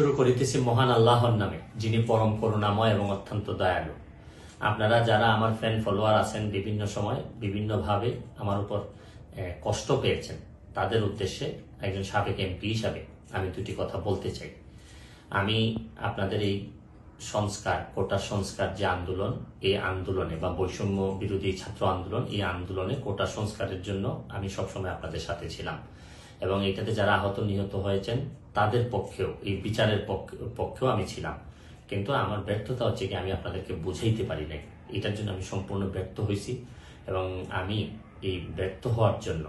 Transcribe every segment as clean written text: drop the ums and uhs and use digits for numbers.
শুরু করিতেছি মহান আল্লাহর নামে, যিনি পরম করুণাময় এবং অত্যন্ত দয়ালু। আপনারা যারা আমার ফ্যান ফলোয়ার আছেন, বিভিন্ন সময় বিভিন্নভাবে আমার উপর কষ্ট পেয়েছেন, তাদের উদ্দেশ্যে একজন সাবেক এমপি হিসাবে আমি দুটি কথা বলতে চাই। আমি আপনাদের এই সংস্কার, কোটা সংস্কার যে আন্দোলন, এই আন্দোলনে বা বৈষম্য বিরোধী ছাত্র আন্দোলন, এই আন্দোলনে কোটা সংস্কারের জন্য আমি সবসময় আপনাদের সাথে ছিলাম এবং এটাতে যারা আহত নিহত হয়েছেন তাদের পক্ষেও, এই বিচারের পক্ষেও আমি ছিলাম। কিন্তু আমার ব্যর্থতা হচ্ছে কি, আমি আপনাদেরকে বুঝাইতে পারি নাই। এটার জন্য আমি সম্পূর্ণ ব্যর্থ হয়েছি এবং আমি এই ব্যর্থ হওয়ার জন্য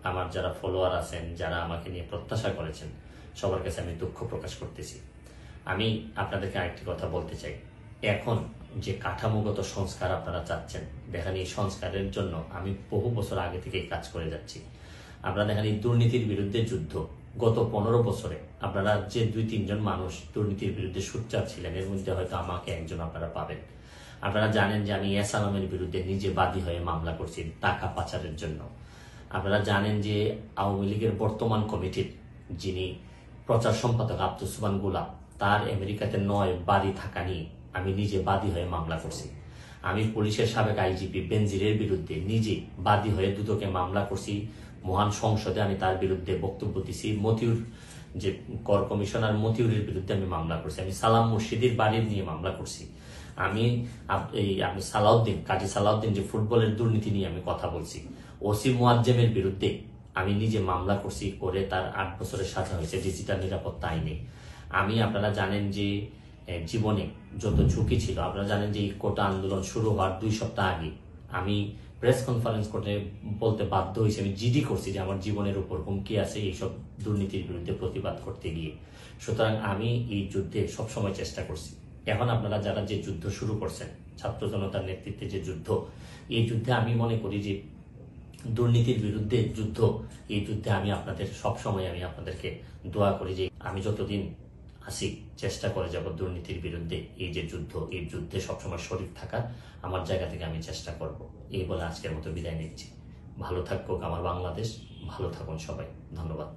আমার যারা ফলোয়ার আছেন, যারা আমাকে নিয়ে প্রত্যাশা করেছেন, সবার কাছে আমি দুঃখ প্রকাশ করতেছি। আমি আপনাদেরকে আরেকটি কথা বলতে চাই। এখন যে কাঠামোগত সংস্কার আপনারা চাচ্ছেন, দেখেন এই সংস্কারের জন্য আমি বহু বছর আগে থেকেই কাজ করে যাচ্ছি। আপনারা দেখেন এই দুর্নীতির বিরুদ্ধে যুদ্ধ গত 15 বছরে আপনারা যে 2-3 জন মানুষ দুর্নীতির বিরুদ্ধে সোচ্চার ছিলেন, এর মধ্যে হয়তো আমাকে একজন আপনারা পাবেন। আপনারা জানেন যে আমি এস আলমের বিরুদ্ধে নিজে বাদী হয়ে মামলা করছি টাকা পাচারের জন্য। আপনারা জানেন যে আওয়ামী লীগের বর্তমান কমিটির যিনি প্রচার সম্পাদক আব্দুসমান গোলাপ, তার আমেরিকাতে 9 বাড়ি থাকা নিয়ে আমি নিজে বাদী হয়ে মামলা করছি। আমি পুলিশের সাবেক আইজিপি বেনজিরের বিরুদ্ধে নিজে বাদী হয়ে দুদকে মামলা করছি। মহান সংসদে আমি তার বিরুদ্ধে বক্তব্য দিছি। মতিউর যে কর কমিশনার, মতিউরের বিরুদ্ধে আমি মামলা করছি। আমি সালাম মুর্শিদির বাড়ির নিয়ে মামলা করছি। আমি সালাউদ্দিন, কাজী সালাউদ্দিন যে ফুটবলের দুর্নীতি নিয়ে আমি কথা বলছি। ওসি মুয়াজ্জেমের বিরুদ্ধে আমি নিজে মামলা করছি, করে তার 8 বছরের সাজা হয়েছে ডিজিটাল নিরাপত্তা আইনে। আপনারা জানেন যে জীবনে যত ঝুঁকি ছিল, আপনারা জানেন যে এই কোটা আন্দোলন শুরু হওয়ার 2 সপ্তাহ আগে আমি প্রেস কনফারেন্স করতে বলতে বাধ্য হয়েছি, আমি জিডি করছি যে আমার জীবনের উপর হুমকি আছে এইসব দুর্নীতির বিরুদ্ধে প্রতিবাদ করতে গিয়ে। সুতরাং আমি এই যুদ্ধে সবসময় চেষ্টা করছি। এখন আপনারা যারা যে যুদ্ধ শুরু করছেন, ছাত্র জনতার নেতৃত্বে যে যুদ্ধ, এই যুদ্ধে আমি মনে করি যে দুর্নীতির বিরুদ্ধে যুদ্ধ, এই যুদ্ধে আমি আপনাদের সবসময় আমি আপনাদেরকে দোয়া করি যে আমি যতদিন আসি চেষ্টা করে যাব দুর্নীতির বিরুদ্ধে এই যে যুদ্ধ, এই যুদ্ধে সবসময় শরীর থাকার আমার জায়গা থেকে আমি চেষ্টা করব। এই বলে আজকের মতো বিদায় নিচ্ছি। ভালো থাকুক আমার বাংলাদেশ, ভালো থাকুন সবাই। ধন্যবাদ।